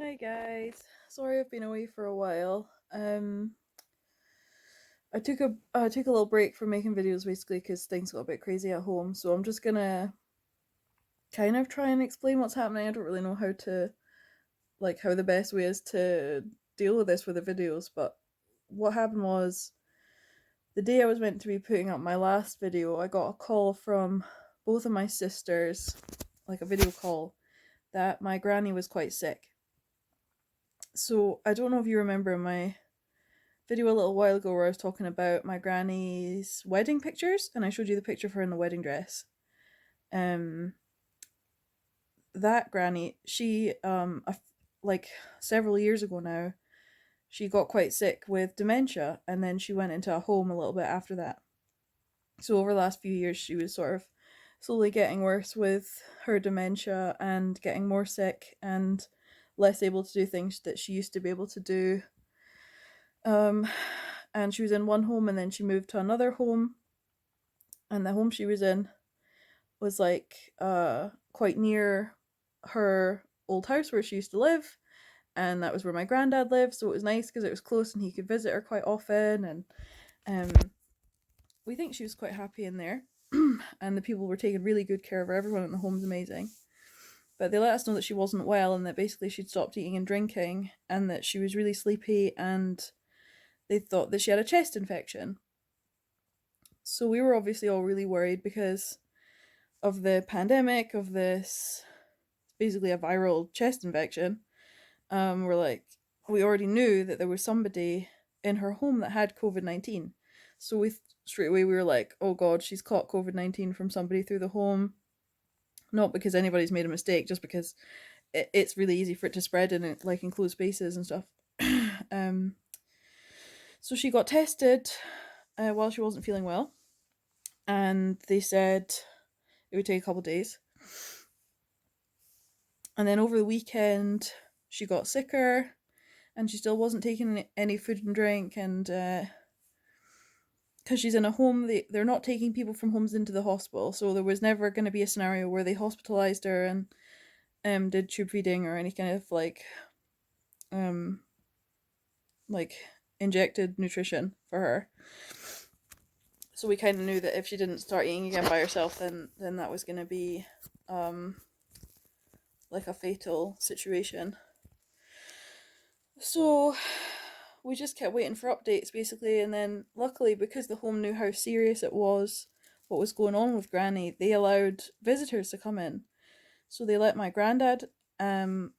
Hi guys. Sorry I've been away for a while. I took a little break from making videos basically because things got a bit crazy at home. So I'm just gonna kind of try and explain what's happening. I don't really know how the best way is to deal with this with the videos. But what happened was the day I was meant to be putting up my last video, I got a call from both of my sisters, like a video call, that my granny was quite sick. So I don't know if you remember my video a little while ago where I was talking about my granny's wedding pictures, and I showed you the picture of her in the wedding dress. Um, that granny, like several years ago now, she got quite sick with dementia, and then she went into a home a little bit after that. So over the last few years, she was sort of slowly getting worse with her dementia and getting more sick and less able to do things that she used to be able to do. Um, and she was in one home and then she moved to another home, and the home she was in was like quite near her old house where she used to live, and that was where my granddad lived, so it was nice because it was close and he could visit her quite often. And we think she was quite happy in there. And the people were taking really good care of her. Everyone in the home's amazing. But they let us know that she wasn't well and that basically she'd stopped eating and drinking and that she was really sleepy, and they thought that she had a chest infection. So we were obviously all really worried because of the pandemic, of this basically a viral chest infection. We're like, we already knew that there was somebody in her home that had COVID-19. So straight away we were like, oh god, she's caught COVID-19 from somebody through the home. Not because anybody's made a mistake, just because it's really easy for it to spread in like enclosed spaces and stuff. um, so she got tested while she wasn't feeling well, and they said it would take a couple of days. And then over the weekend, she got sicker, and she still wasn't taking any food and drink. And because she's in a home, they're not taking people from homes into the hospital, so there was never going to be a scenario where they hospitalized her and did tube feeding or any kind of um, like injected nutrition for her. So we kind of knew that if she didn't start eating again by herself, then that was going to be like a fatal situation. So we just kept waiting for updates basically, and then luckily, because the home knew how serious it was, what was going on with Granny, they allowed visitors to come in. So they let my granddad and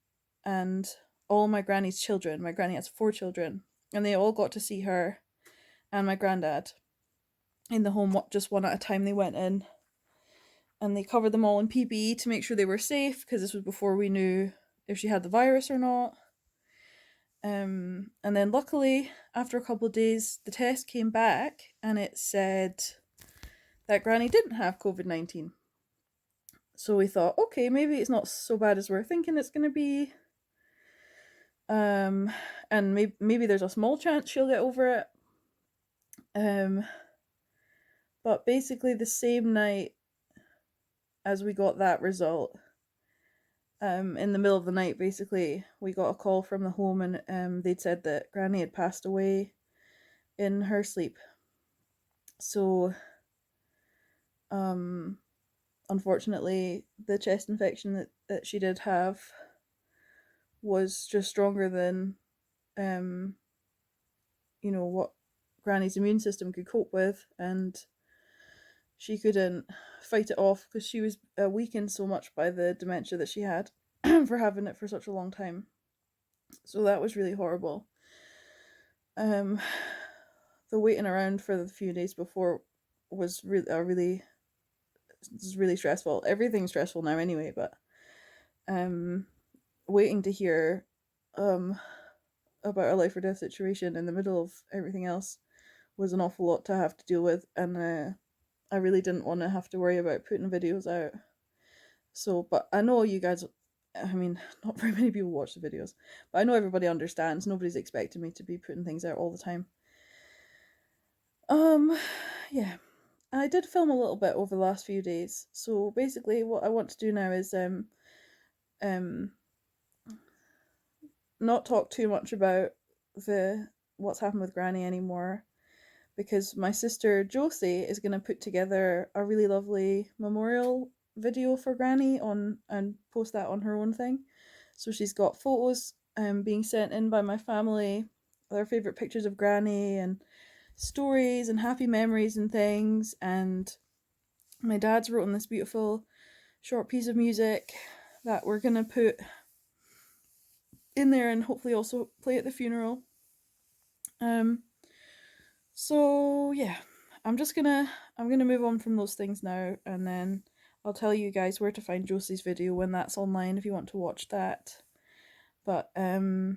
all my granny's children. My granny has 4 children, and they all got to see her and my granddad in the home just one at a time. They went in and they covered them all in PPE to make sure they were safe, because this was before we knew if she had the virus or not. And then luckily, after a couple of days, the test came back and it said that Granny didn't have COVID-19. So we thought, okay, maybe it's not so bad as we're thinking it's going to be. And maybe there's a small chance she'll get over it. But basically, the same night as we got that result, in the middle of the night, basically, we got a call from the home, and they'd said that Granny had passed away in her sleep. So, unfortunately, the chest infection that she did have was just stronger than, what Granny's immune system could cope with, and she couldn't fight it off because she was weakened so much by the dementia that she had for having it for such a long time. So that was really horrible. Um, the waiting around for the few days before was really stressful. Everything's stressful now anyway, but waiting to hear about a life or death situation in the middle of everything else was an awful lot to have to deal with, and I really didn't want to have to worry about putting videos out. So, but I know you guys, I mean, not very many people watch the videos, but I know everybody understands. Nobody's expecting me to be putting things out all the time. Yeah. I did film a little bit over the last few days. So basically what I want to do now is um not talk too much about what's happened with Granny anymore, because my sister Josie is going to put together a really lovely memorial video for Granny on and post that on her own thing. So she's got photos being sent in by my family, their favorite pictures of Granny and stories and happy memories and things. And my dad's written this beautiful short piece of music that we're gonna put in there and hopefully also play at the funeral. Um, so yeah, I'm gonna move on from those things now, and then I'll tell you guys where to find Josie's video when that's online if you want to watch that. But yeah,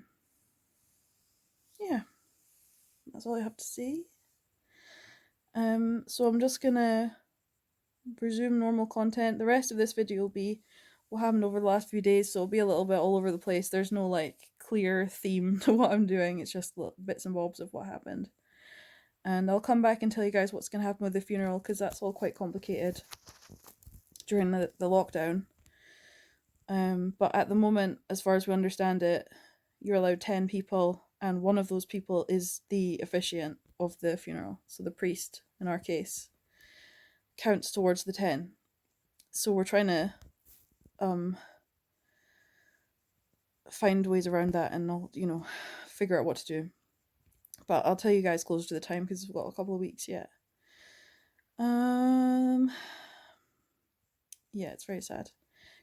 that's all I have to say. So I'm just gonna resume normal content. The rest of this video will be what happened over the last few days, so it'll be a little bit all over the place. There's no like clear theme to what I'm doing. It's just little bits and bobs of what happened. And I'll come back and tell you guys what's going to happen with the funeral, because that's all quite complicated during the lockdown. But at the moment, as far as we understand it, you're allowed 10 people, and one of those people is the officiant of the funeral. So the priest, in our case, counts towards the 10. So we're trying to find ways around that, and I'll, figure out what to do. But I'll tell you guys closer to the time, because we've got a couple of weeks yet. Yeah, it's very sad.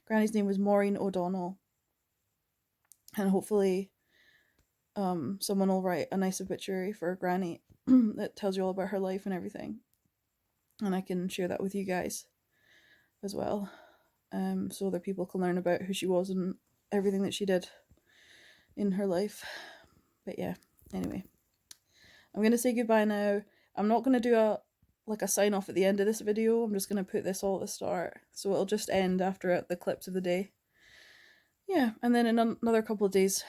Granny's name was Maureen O'Donnell, and hopefully someone will write a nice obituary for Granny that tells you all about her life and everything, and I can share that with you guys as well, so other people can learn about who she was and everything that she did in her life. But yeah, anyway, I'm gonna say goodbye now. I'm not gonna do a sign off at the end of this video. I'm just gonna put this all at the start, so it'll just end after the clips of the day. Yeah, and then in another couple of days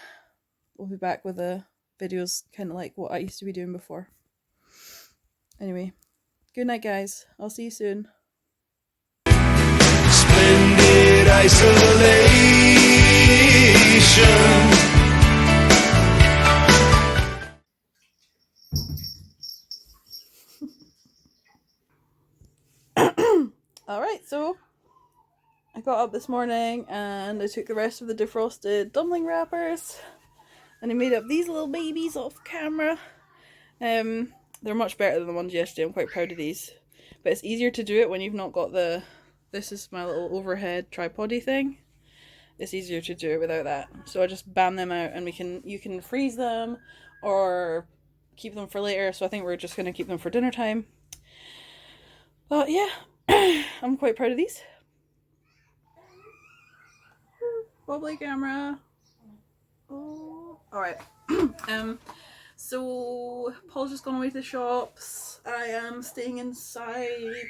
we'll be back with the videos, kind of like what I used to be doing before. Anyway, good night guys, I'll see you soon. Splendid isolation. Alright, so I got up this morning and I took the rest of the defrosted dumpling wrappers and I made up these little babies off camera. They're much better than the ones yesterday. I'm quite proud of these. But it's easier to do it when you've not got this is my little overhead tripody thing. It's easier to do it without that. So I just bam them out, and you can freeze them or keep them for later. So I think we're just going to keep them for dinner time. But yeah, I'm quite proud of these. Wobbly camera. Oh, alright. So Paul's just gone away to the shops. I am staying inside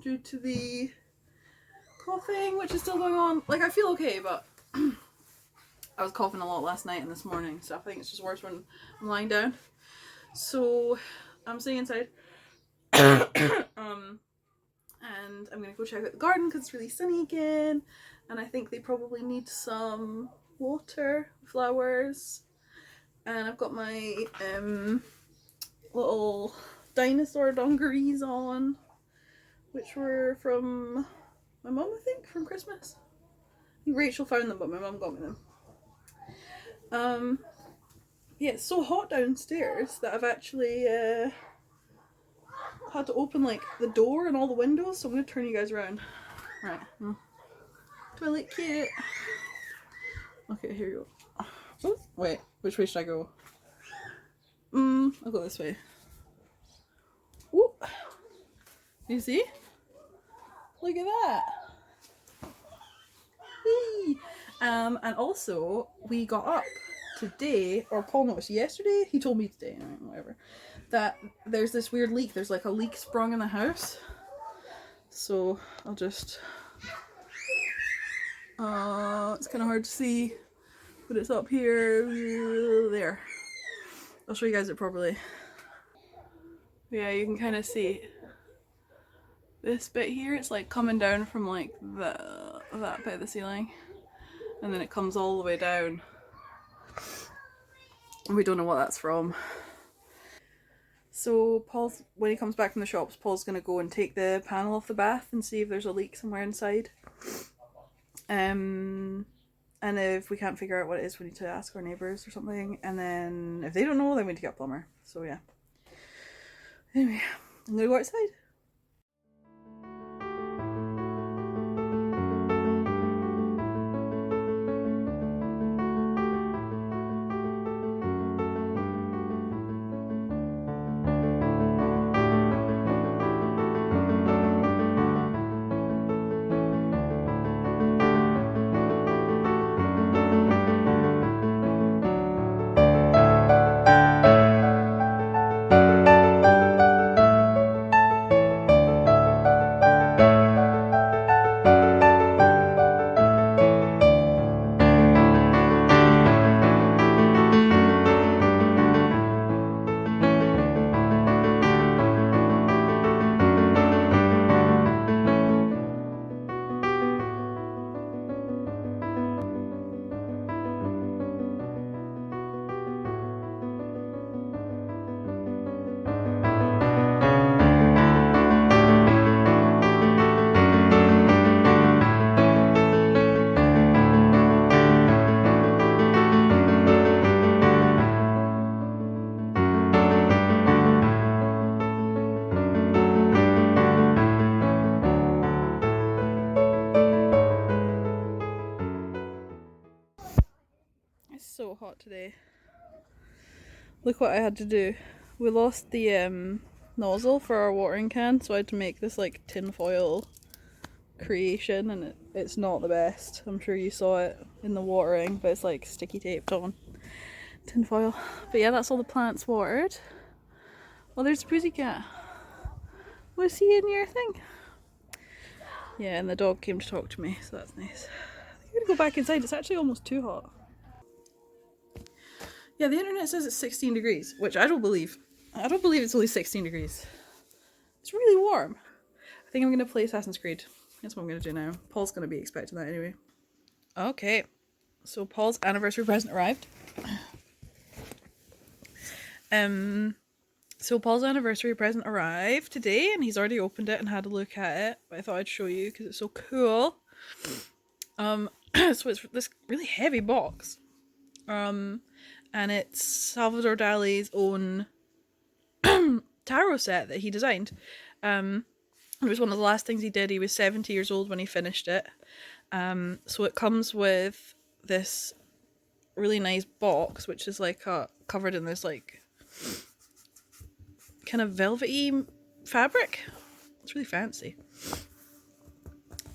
due to the coughing, which is still going on. Like, I feel okay, but I was coughing a lot last night and this morning, so I think it's just worse when I'm lying down. So I'm staying inside. And I'm gonna go check out the garden because it's really sunny again, and I think they probably need some water, flowers. And I've got my little dinosaur dungarees on, which were from my mum, I think, from Christmas. I think Rachel found them, but my mum got me them. Yeah, it's so hot downstairs that I've actually had to open like the door and all the windows, so I'm gonna turn you guys around. Right. Do I look cute? Okay, here you go. Oh, wait, which way should I go? I'll go this way. Whoop. You see? Look at that. Whee! And also we got up today, or Paul noticed yesterday, he told me today, whatever, that there's this weird leak. There's like a leak sprung in the house. So I'll just it's kind of hard to see, but it's up here, there. I'll show you guys it properly. Yeah, you can kind of see this bit here. It's like coming down from like that bit of the ceiling, and then it comes all the way down. We don't know what that's from. So Paul's, when he comes back from the shops, Paul's going to go and take the panel off the bath and see if there's a leak somewhere inside. And if we can't figure out what it is, we need to ask our neighbours or something. And then if they don't know, then we need to get a plumber. So yeah. Anyway, I'm going to go outside. It's so hot today. Look what I had to do. We lost the nozzle for our watering can, so I had to make this like tinfoil creation, and it's not the best. I'm sure you saw it in the watering, but it's like sticky taped on tinfoil. But yeah, that's all the plants watered. Oh, there's a pussycat. Was he in your thing? Yeah, and the dog came to talk to me, so that's nice. I'm gonna go back inside. It's actually almost too hot. Yeah, the internet says it's 16 degrees, which I don't believe. I don't believe it's only 16 degrees. It's really warm. I think I'm going to play Assassin's Creed. That's what I'm going to do now. Paul's going to be expecting that anyway. Okay, so Paul's anniversary present arrived. So Paul's anniversary present arrived today, and he's already opened it and had a look at it. But I thought I'd show you because it's so cool. So it's this really heavy box. And it's Salvador Dali's own tarot set that he designed. It was one of the last things he did. He was 70 years old when he finished it. So it comes with this really nice box, which is like covered in this like kind of velvety fabric. It's really fancy.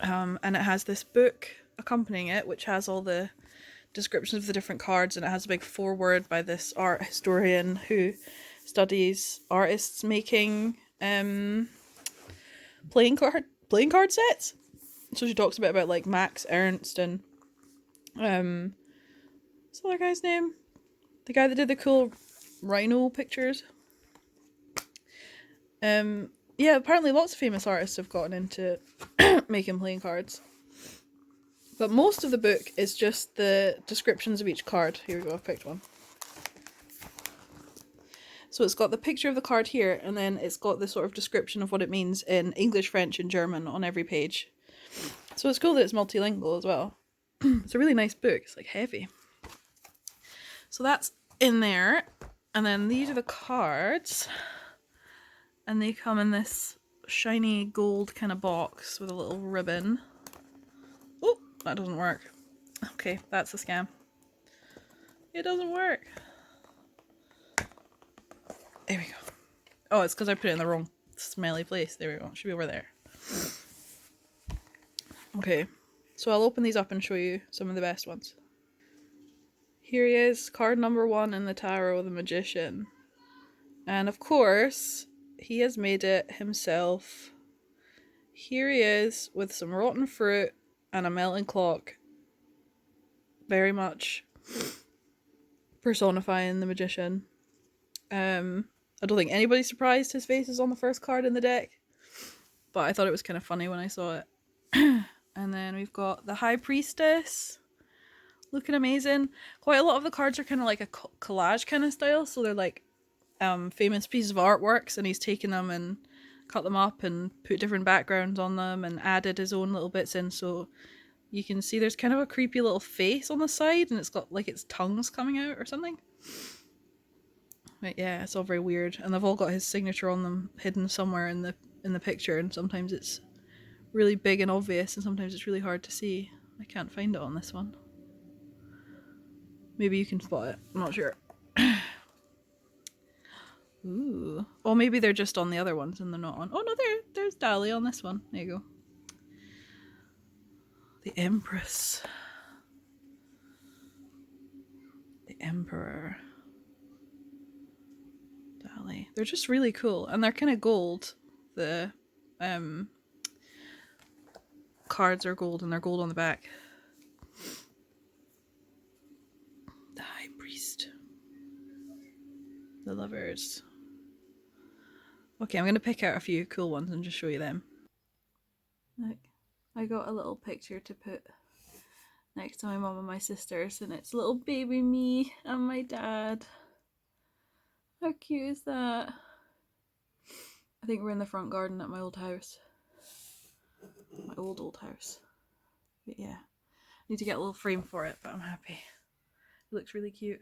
And it has this book accompanying it, which has all the descriptions of the different cards, and it has a big foreword by this art historian who studies artists making playing card sets. So she talks a bit about like Max Ernst and what's the other guy's name? The guy that did the cool rhino pictures. Yeah, apparently lots of famous artists have gotten into making playing cards. But most of the book is just the descriptions of each card. Here we go, I've picked one. So it's got the picture of the card here, and then it's got the sort of description of what it means in English, French, and German on every page. So it's cool that it's multilingual as well. It's a really nice book. It's like heavy. So that's in there. And then these are the cards. And they come in this shiny gold kind of box with a little ribbon. Oh, that doesn't work. Okay, that's a scam. It doesn't work. There we go. Oh, it's because I put it in the wrong smelly place. There we go. It should be over there. Okay, so I'll open these up and show you some of the best ones. Here he is, card number 1 in the tarot, the Magician. And of course, he has made it himself. Here he is with some rotten fruit and a melting clock. Very much personifying the Magician. I don't think anybody's surprised his face is on the first card in the deck, but I thought it was kind of funny when I saw it. And then we've got the High Priestess looking amazing. Quite a lot of the cards are kind of like a collage kind of style, so they're like famous pieces of artworks, and he's taken them and cut them up and put different backgrounds on them and added his own little bits in. So you can see there's kind of a creepy little face on the side, and it's got like its tongues coming out or something. But yeah, it's all very weird, and they've all got his signature on them hidden somewhere in the picture, and sometimes it's really big and obvious, and sometimes it's really hard to see. I can't find it on this one. Maybe you can spot it. I'm not sure. Ooh. Or maybe they're just on the other ones and they're not on. Oh no, there's Dali on this one. There you go. The Empress. The Emperor. Dali. They're just really cool. And they're kind of gold. The cards are gold and they're gold on the back. The High Priest. The Lovers. Okay, I'm going to pick out a few cool ones and just show you them. Look, I got a little picture to put next to my mum and my sisters, and it's little baby me and my dad. How cute is that? I think we're in the front garden at my old house. My old house. But yeah, need to get a little frame for it, but I'm happy. It looks really cute.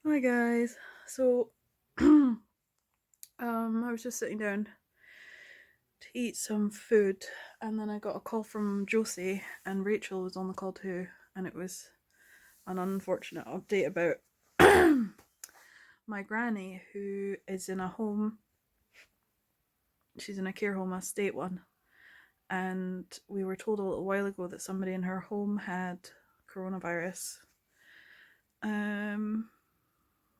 Hi guys. So I was just sitting down to eat some food, and then I got a call from Josie, and Rachel was on the call too, and it was an unfortunate update about my granny, who is in a home. She's in a care home, a state one, and we were told a little while ago that somebody in her home had coronavirus.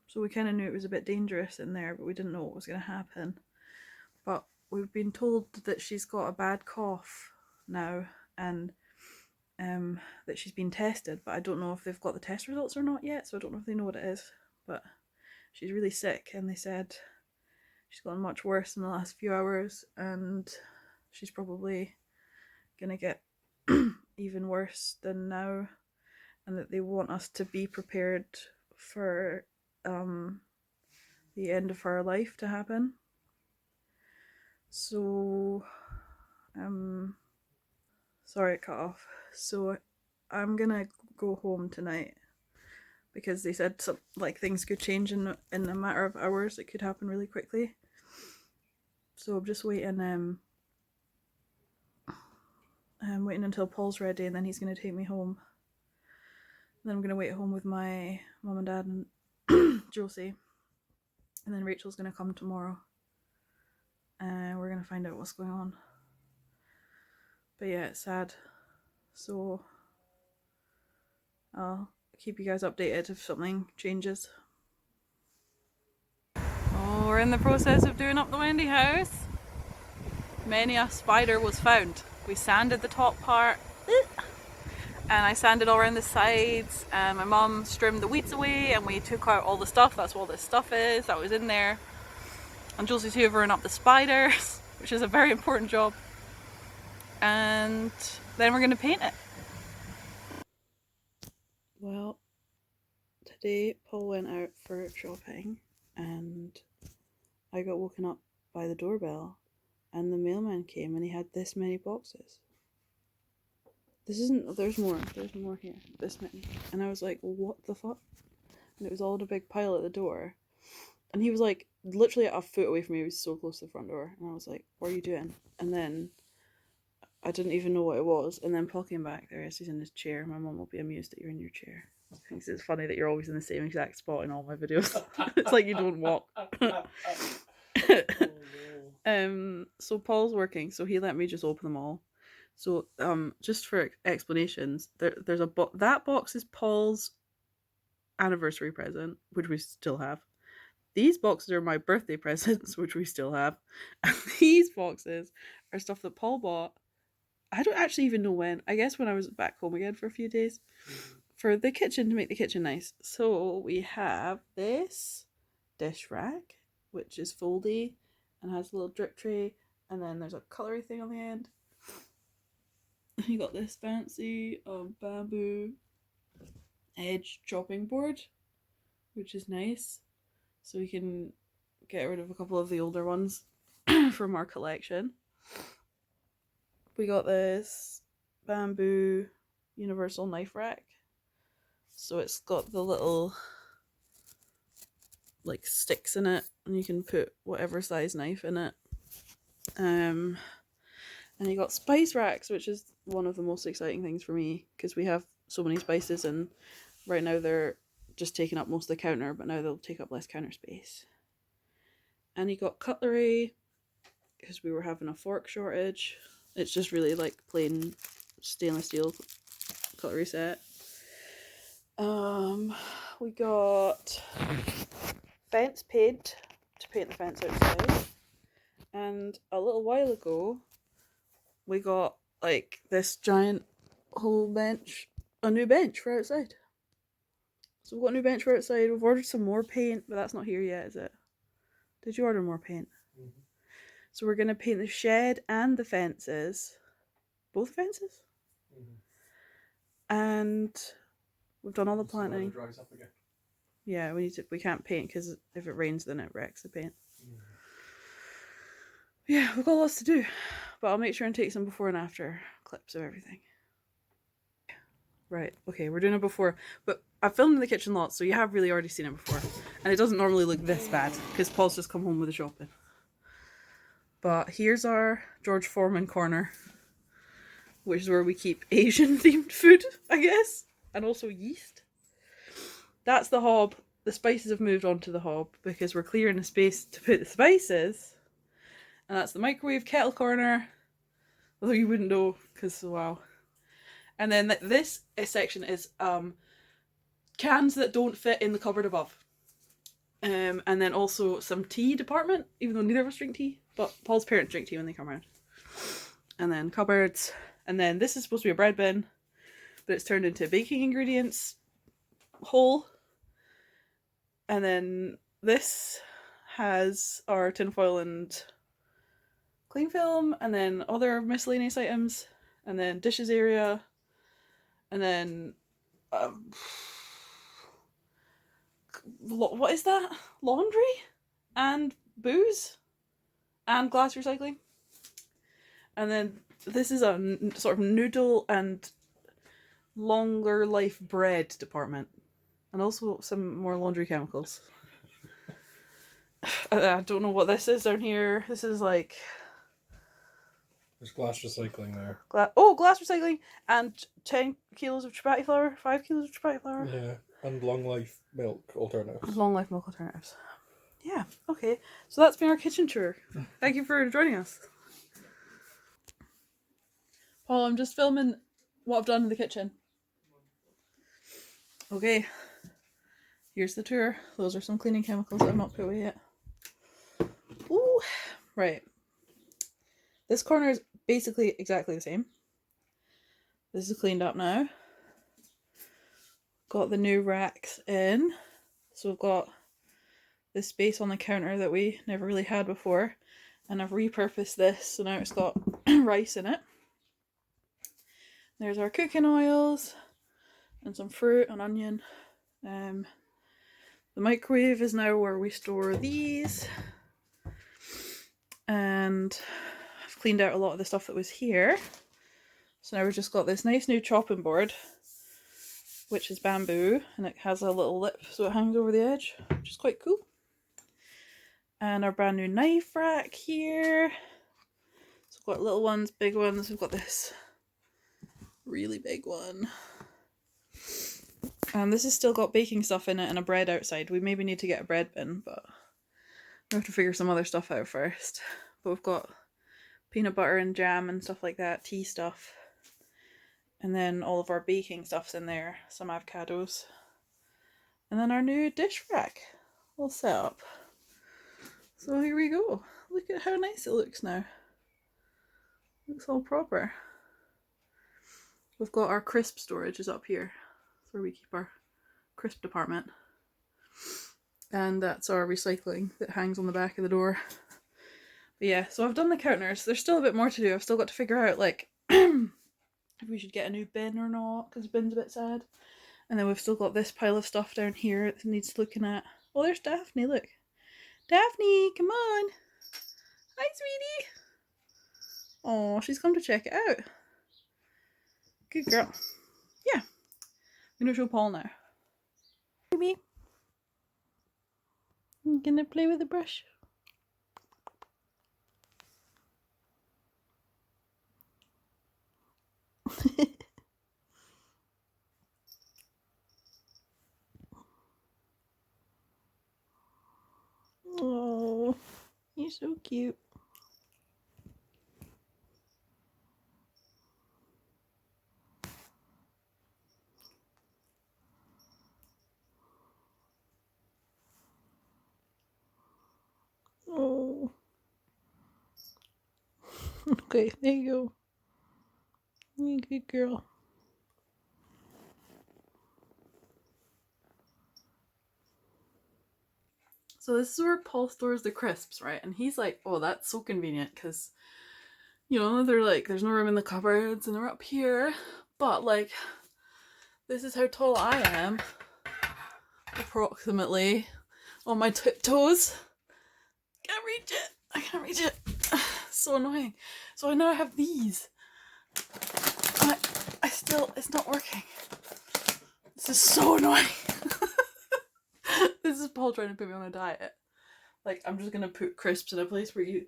So we kind of knew it was a bit dangerous in there, but we didn't know what was going to happen. But we've been told that she's got a bad cough now, and that she's been tested, but I don't know if they've got the test results or not yet, so I don't know if they know what it is. But she's really sick, and they said she's gotten much worse in the last few hours, and she's probably gonna get even worse than now, and that they want us to be prepared for the end of her life to happen. So sorry it cut off. So I'm gonna go home tonight, because they said some, like, things could change in a matter of hours. It could happen really quickly. So I'm just waiting. I'm waiting until Paul's ready, and then he's gonna take me home. And then I'm gonna wait at home with my mum and dad and Josie, and then Rachel's gonna come tomorrow, and we're gonna find out what's going on. But yeah, it's sad. So I'll keep you guys updated if something changes. Oh, we're in the process of doing up the Wendy house. Many a spider was found. We sanded the top part, and I sanded all around the sides, and my mum trimmed the weeds away, and we took out all the stuff. That's what all this stuff is that was in there. And Josie's hoovering up the spiders, which is a very important job. And then we're going to paint it. Well, today Paul went out for shopping, and I got woken up by the doorbell, and the mailman came, and he had this many boxes. This isn't, there's more here, this many. And I was like, what the fuck? And it was all in a big pile at the door. And he was like, literally a foot away from me. He was so close to the front door. And I was like, what are you doing? And then I didn't even know what it was. And then Paul came back. There he is, he's in his chair. My mum will be amused that you're in your chair. He thinks it's funny that you're always in the same exact spot in all my videos. It's like you don't walk. So Paul's working, so he let me just open them all. So just for explanations, there's a that box is Paul's anniversary present, which we still have. These boxes are my birthday presents, which we still have. And these boxes are stuff that Paul bought. I don't actually even know when. I guess when I was back home again for a few days. For the kitchen, to make the kitchen nice. So we have this dish rack, which is foldy and has a little drip tray. And then there's a cutlery thing on the end. You got this fancy bamboo edge chopping board, which is nice. So we can get rid of a couple of the older ones from our collection. We got this bamboo universal knife rack. So it's got the little like sticks in it, and you can put whatever size knife in it. And you got spice racks, which is one of the most exciting things for me because we have so many spices, and right now they're just taking up most of the counter, but now they'll take up less counter space. And you got cutlery because we were having a fork shortage. It's just really like plain stainless steel cutlery set. We got fence paint to paint the fence outside, and a little while ago we got like this giant whole bench, a new bench for outside. So we've got a new bench for outside. We've ordered some more paint, but that's not here yet, is it? Did you order more paint? Mm-hmm. So we're going to paint the shed and the fences. Both fences? Mm-hmm. And we've done all the planting. So dries up again. Yeah, we can't paint because if it rains then it wrecks the paint. Mm-hmm. Yeah, we've got lots to do. But I'll make sure and take some before and after clips of everything. Right, okay, we're doing it before. But I filmed in the kitchen lot, so you have really already seen it before. And it doesn't normally look this bad because Paul's just come home with the shopping. But here's our George Foreman corner, which is where we keep Asian themed food, I guess, and also yeast. That's the hob. The spices have moved onto the hob because we're clearing a space to put the spices. And that's the microwave kettle corner, although you wouldn't know because wow. And then this section is cans that don't fit in the cupboard above. And then also some tea department, even though neither of us drink tea, but Paul's parents drink tea when they come around. And then cupboards. And then this is supposed to be a bread bin, but it's turned into a baking ingredients hole. And then this has our tinfoil and cling film, and then other miscellaneous items, and then dishes area, and then what is that? Laundry and booze and glass recycling. And then this is a sort of noodle and longer life bread department, and also some more laundry chemicals. I don't know what this is down here. This is like there's glass recycling there. Glass recycling and 10 kilos of chapati flour, 5 kilos of chapati flour. Yeah, and long life milk alternatives. Long life milk alternatives. Yeah, okay. So that's been our kitchen tour. Thank you for joining us. Paul, I'm just filming what I've done in the kitchen. Okay. Here's the tour. Those are some cleaning chemicals that I've not put away yet. Ooh. Right. This corner is basically exactly the same. This is cleaned up now. Got the new racks in. So we've got this space on the counter that we never really had before. And I've repurposed this, so now it's got rice in it. There's our cooking oils and some fruit and onion. The microwave is now where we store these. And I've cleaned out a lot of the stuff that was here. So now we've just got this nice new chopping board, which is bamboo, and it has a little lip so it hangs over the edge, which is quite cool. And our brand new knife rack here. So we've got little ones, big ones. We've got this really big one. And this has still got baking stuff in it and a bread outside. We maybe need to get a bread bin, but we have to figure some other stuff out first. But we've got peanut butter and jam and stuff like that, tea stuff. And then all of our baking stuff's in there, some avocados. And then our new dish rack all set up. So here we go. Look at how nice it looks now. Looks all proper. We've got our crisp storage is up here. That's where we keep our crisp department. And that's our recycling that hangs on the back of the door. But yeah, so I've done the counters. There's still a bit more to do. I've still got to figure out like if we should get a new bin or not, because the bin's a bit sad. And then we've still got this pile of stuff down here that needs looking at. Oh, there's Daphne, look. Daphne, come on. Hi, sweetie. Oh, she's come to check it out. Good girl. Yeah. I'm going to show Paul now. Baby. I'm going to play with the brush. Oh, you're so cute. Oh. Okay, there you go. You're a good girl. So this is where Paul stores the crisps, right? And he's like, oh, that's so convenient because, you know, they're like, there's no room in the cupboards and they're up here. But like, this is how tall I am, approximately, on my tiptoes. Can't reach it. I can't reach it. So annoying. So I now have these. I still, it's not working. This is so annoying. This is Paul trying to put me on a diet. Like, I'm just gonna put crisps in a place where you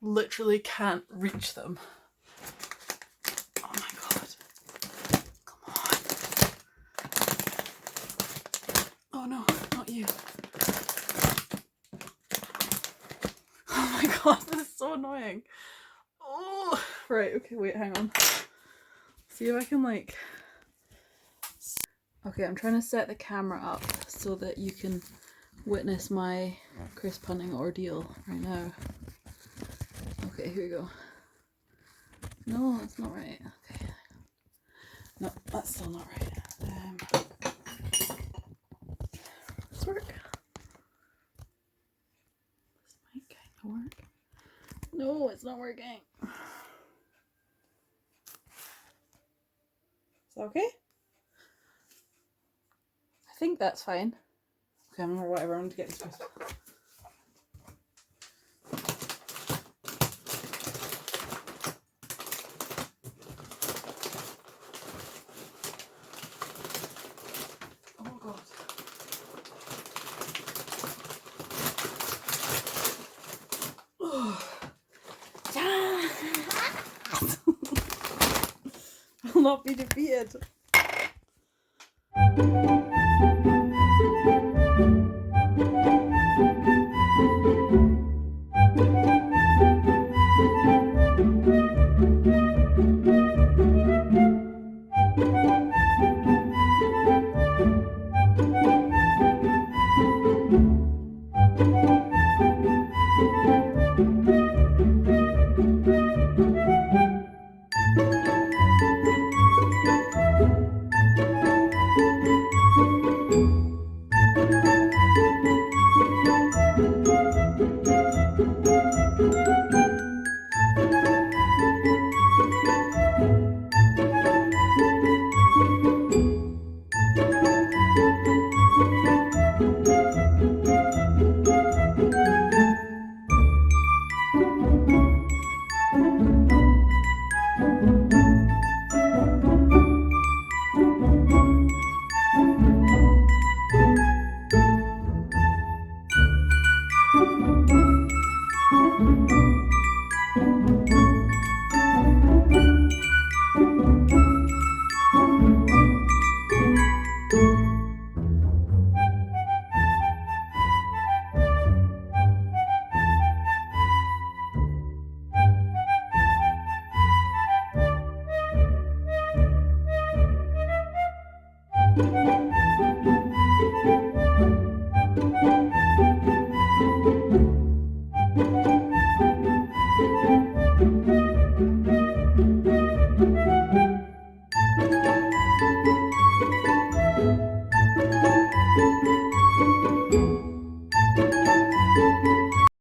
literally can't reach them. Oh my god. Come on. Oh no, not you. Oh my god, this is so annoying. Oh, right, okay, wait, hang on. See if I can like... Okay, I'm trying to set the camera up so that you can witness my crisp hunting ordeal right now. Okay, here we go. No, that's not right. Okay. No, that's still not right. Let's work. This might kind of work. No, it's not working. Is that okay? I think that's fine. Okay, I'm or whatever, I'm going to get this crisp. Oh god. I will not be defeated.